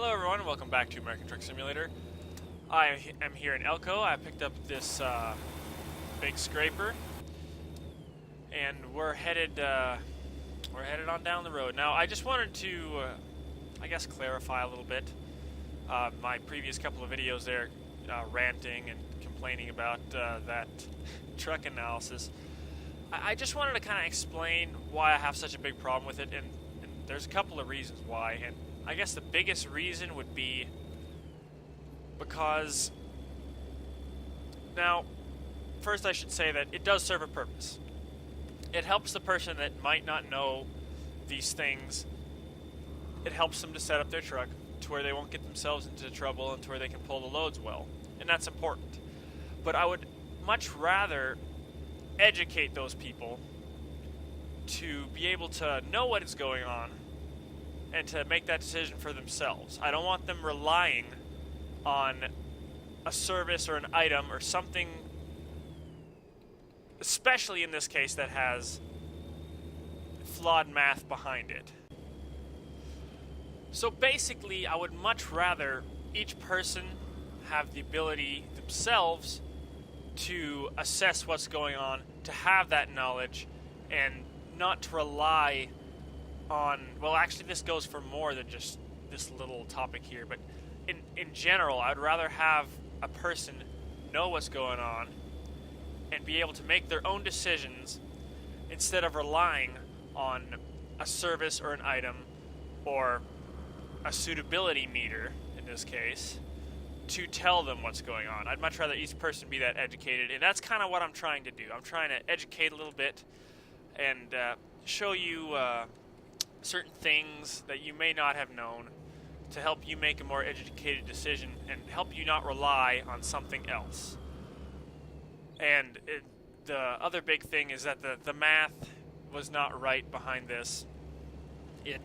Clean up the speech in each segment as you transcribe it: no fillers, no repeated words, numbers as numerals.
Hello everyone, welcome back to American Truck Simulator. I am here in Elko. I picked up this big scraper, and we're headed on down the road. Now, I just wanted to, I guess, clarify a little bit. My previous couple of videos there, ranting and complaining about that truck analysis. I just wanted to kind of explain why I have such a big problem with it, and there's a couple of reasons why. And I guess the biggest reason would be because, now, first I should say that it does serve a purpose. It helps the person that might not know these things. It helps them to set up their truck to where they won't get themselves into trouble and to where they can pull the loads well. And that's important. But I would much rather educate those people to be able to know what is going on and to make that decision for themselves. I don't want them relying on a service or an item or something, especially in this case, that has flawed math behind it. So basically, I would much rather each person have the ability themselves to assess what's going on, to have that knowledge, and not to rely on, well, actually this goes for more than just this little topic here, but in general, I'd rather have a person know what's going on and be able to make their own decisions instead of relying on a service or an item or a suitability meter, in this case, to tell them what's going on. I'd much rather each person be that educated, and that's kind of what I'm trying to do. I'm trying to educate a little bit and show you certain things that you may not have known to help you make a more educated decision and help you not rely on something else. And the other big thing is that the math was not right behind this. It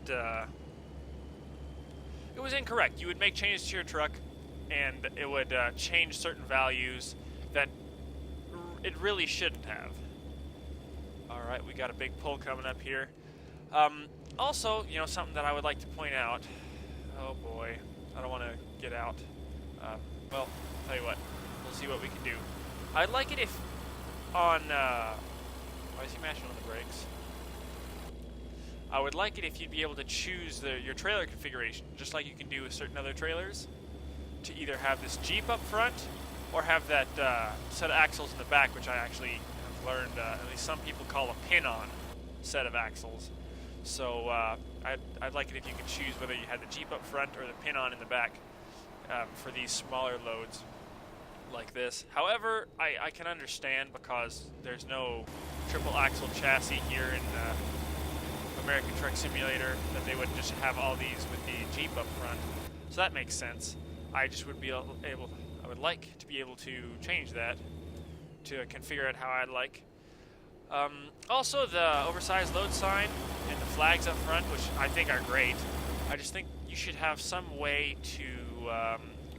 was incorrect. You would make changes to your truck and it would change certain values that it really shouldn't have. Alright, we got a big pull coming up here. Also, you know, something that I would like to point out. Oh boy, I don't want to get out. Well, I'll tell you what, we'll see what we can do. I'd like it if on, why is he mashing on the brakes? I would like it if you'd be able to choose your trailer configuration, just like you can do with certain other trailers, to either have this Jeep up front or have that set of axles in the back, which I actually have learned at least some people call a pin-on set of axles. So I'd like it if you could choose whether you had the Jeep up front or the pin-on in the back for these smaller loads like this. However, I can understand because there's no triple axle chassis here in American Truck Simulator that they would just have all these with the Jeep up front. So that makes sense. I just would be I would like to be able to change that to configure it how I'd like. Also, the oversized load sign and the flags up front, which I think are great. I just think you should have some way to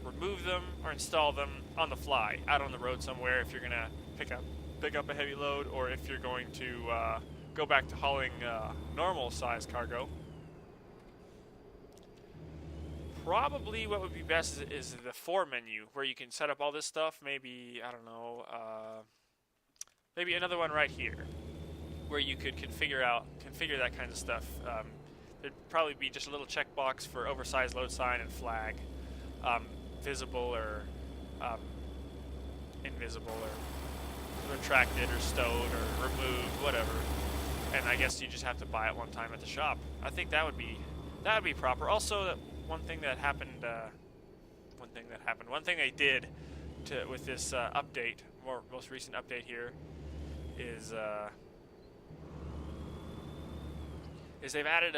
remove them or install them on the fly, out on the road somewhere if you're going to pick up a heavy load, or if you're going to go back to hauling normal size cargo. Probably what would be best is the for menu, where you can set up all this stuff. Maybe, I don't know, maybe another one right here, where you could configure that kind of stuff. There'd probably be just a little checkbox for oversized load sign and flag, visible or invisible, or retracted or stowed or removed, whatever. And I guess you just have to buy it one time at the shop. I think that would be proper. Also, one thing they did with this update, most recent update here, is they've added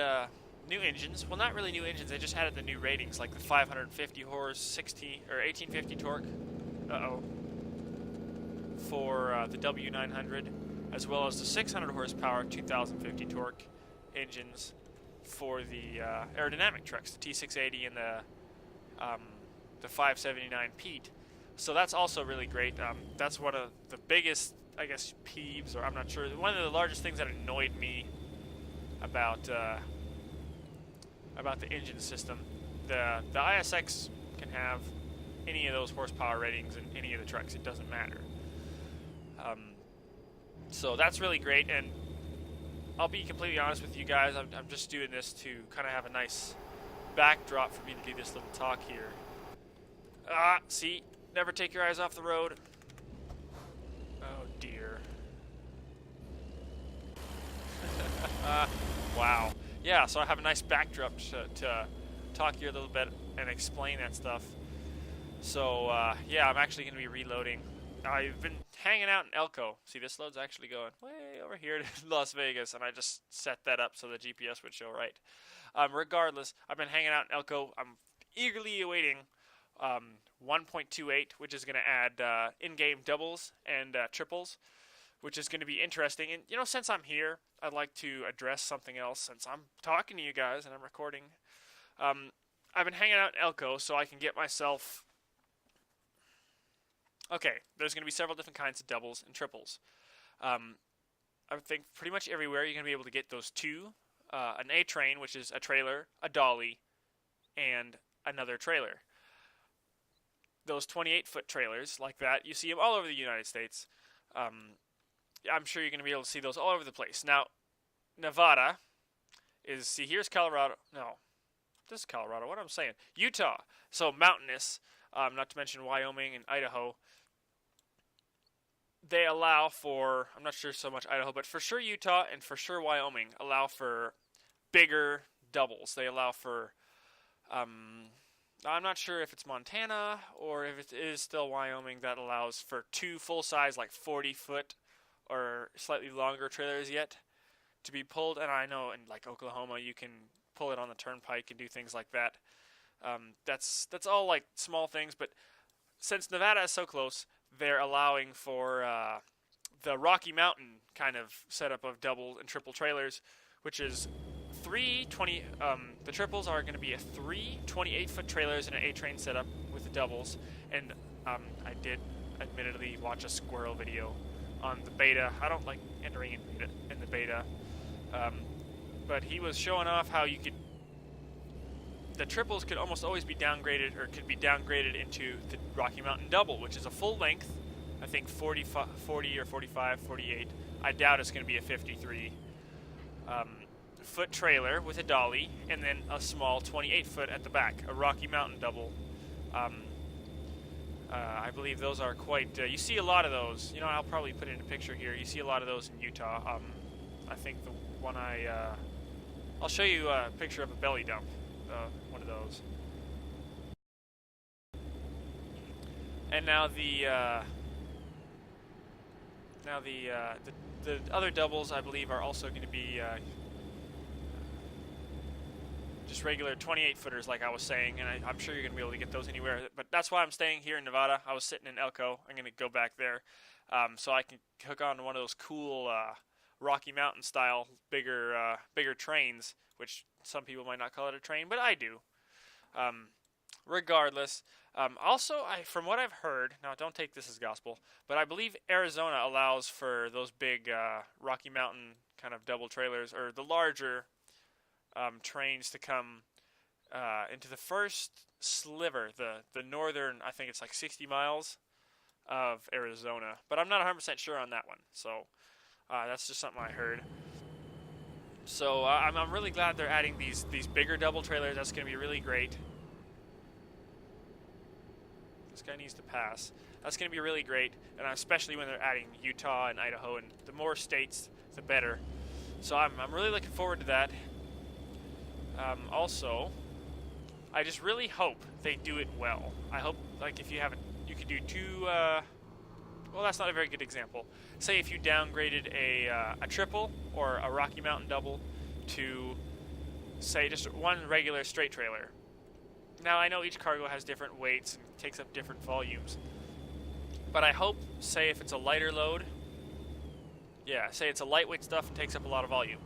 new engines. Well, not really new engines. They just added the new ratings, like the 550 horse, 1850 torque. For the W900, as well as the 600 horsepower, 2050 torque engines for the aerodynamic trucks, the T680 and the 579 Pete. So that's also really great. That's one of the biggest, I guess, peeves, or I'm not sure, one of the largest things that annoyed me about the engine system the ISX can have any of those horsepower ratings in any of the trucks. It doesn't matter. So that's really great, and I'll be completely honest with you guys. I'm just doing this to kind of have a nice backdrop for me to do this little talk here. See, never take your eyes off the road. Oh dear. Wow. Yeah, so I have a nice backdrop to talk here a little bit and explain that stuff. So, yeah, I'm actually going to be reloading. I've been hanging out in Elko. See, this load's actually going way over here to Las Vegas, and I just set that up so the GPS would show right. Regardless, I've been hanging out in Elko. I'm eagerly awaiting 1.28, which is going to add in-game doubles and triples, which is going to be interesting. And, you know, since I'm here, I'd like to address something else since I'm talking to you guys and I'm recording. I've been hanging out in Elko so I can get myself... Okay, there's going to be several different kinds of doubles and triples. I think pretty much everywhere you're going to be able to get those two. An A-train, which is a trailer, a dolly, and another trailer. Those 28-foot trailers like that, you see them all over the United States. I'm sure you're going to be able to see those all over the place. Now, Nevada is, see, here's Colorado. No, this is Colorado. What am I saying? Utah. So mountainous, not to mention Wyoming and Idaho. They allow for, I'm not sure so much Idaho, but for sure Utah and for sure Wyoming allow for bigger doubles. They allow for, I'm not sure if it's Montana or if it is still Wyoming that allows for two full-size, like 40-foot or slightly longer trailers yet to be pulled. And I know in like Oklahoma you can pull it on the turnpike and do things like that. That's all like small things, but since Nevada is so close, they're allowing for the Rocky Mountain kind of setup of double and triple trailers, which is the triples are going to be 3 28-foot trailers in an A-train setup with the doubles. And I did admittedly watch a squirrel video on the beta. I don't like entering in the beta, but he was showing off how you could. The triples could almost always be downgraded, or could be downgraded into the Rocky Mountain double, which is a full length, I think 40 or 45, 48. I doubt it's going to be a 53 foot trailer with a dolly, and then a small 28-foot at the back, a Rocky Mountain double. I believe those are quite, you see a lot of those. You know, I'll probably put in a picture here. You see a lot of those in Utah. I think the one I'll show you a picture of a belly dump. One of those. And now the other doubles, I believe, are also going to be just regular 28-footers, like I was saying, and I'm sure you're going to be able to get those anywhere. But that's why I'm staying here in Nevada. I was sitting in Elko. I'm going to go back there so I can hook on to one of those cool Rocky Mountain style bigger trains, which some people might not call it a train, but I do. Regardless, also, from what I've heard, now don't take this as gospel, but I believe Arizona allows for those big Rocky Mountain kind of double trailers, or the larger trains to come into the first sliver, the northern, I think it's like 60 miles of Arizona, but I'm not 100% sure on that one, so that's just something I heard. So I'm really glad they're adding these bigger double trailers. That's going to be really great. This guy needs to pass. That's going to be really great, and especially when they're adding Utah and Idaho, and the more states, the better. So I'm really looking forward to that. Also, I just really hope they do it well. I hope, like, if you haven't, you could do two. Well, that's not a very good example. Say if you downgraded a triple or a Rocky Mountain double to, say, just one regular straight trailer. Now, I know each cargo has different weights and takes up different volumes. But I hope, say if it's a lighter load, yeah, say it's a lightweight stuff and takes up a lot of volume.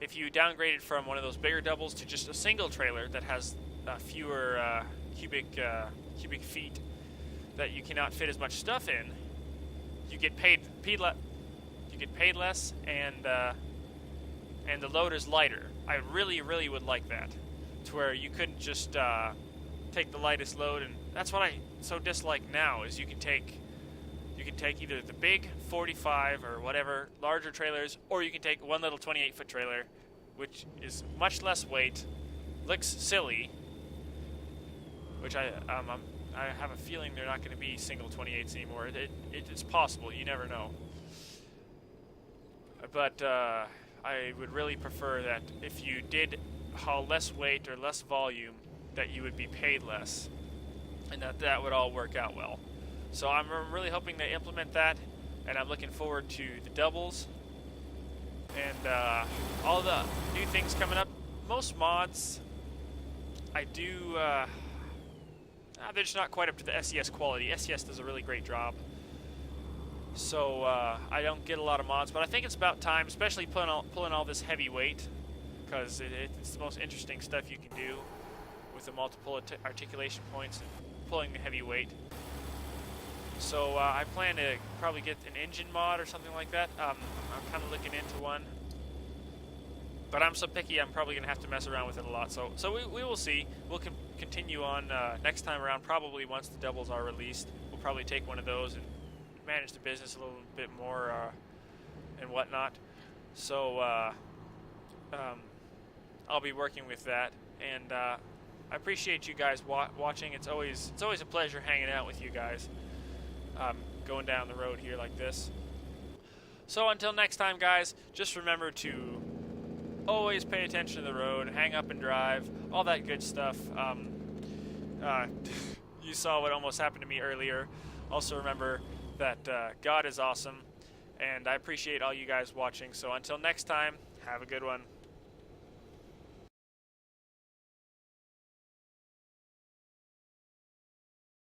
If you downgrade it from one of those bigger doubles to just a single trailer that has fewer cubic feet that you cannot fit as much stuff in, you get paid less, and the load is lighter. I really would like that to where you couldn't just take the lightest load. And that's what I so dislike now, is you can take either the big 45 or whatever larger trailers, or you can take one little 28-foot trailer, which is much less weight, looks silly, which I have a feeling they're not going to be single 28s anymore. It's possible, you never know. But I would really prefer that if you did haul less weight or less volume, that you would be paid less, and that would all work out well. So I'm really hoping they implement that, and I'm looking forward to the doubles and all the new things coming up. Most mods, I do, they're just not quite up to the SES quality. SES does a really great job. So I don't get a lot of mods, but I think it's about time, especially pulling all this heavy weight, because it's the most interesting stuff you can do with the multiple articulation points and pulling the heavy weight. So I plan to probably get an engine mod or something like that. I'm kind of looking into one, but I'm so picky I'm probably going to have to mess around with it a lot. So we will see. We'll continue on next time around, probably once the doubles are released. We'll probably take one of those and manage the business a little bit more and whatnot. So I'll be working with that, and I appreciate you guys watching. It's always a pleasure hanging out with you guys, going down the road here like this. So until next time, guys, just remember to always pay attention to the road, hang up and drive, all that good stuff. You saw what almost happened to me earlier. Also remember that God is awesome, and I appreciate all you guys watching. So until next time, have a good one.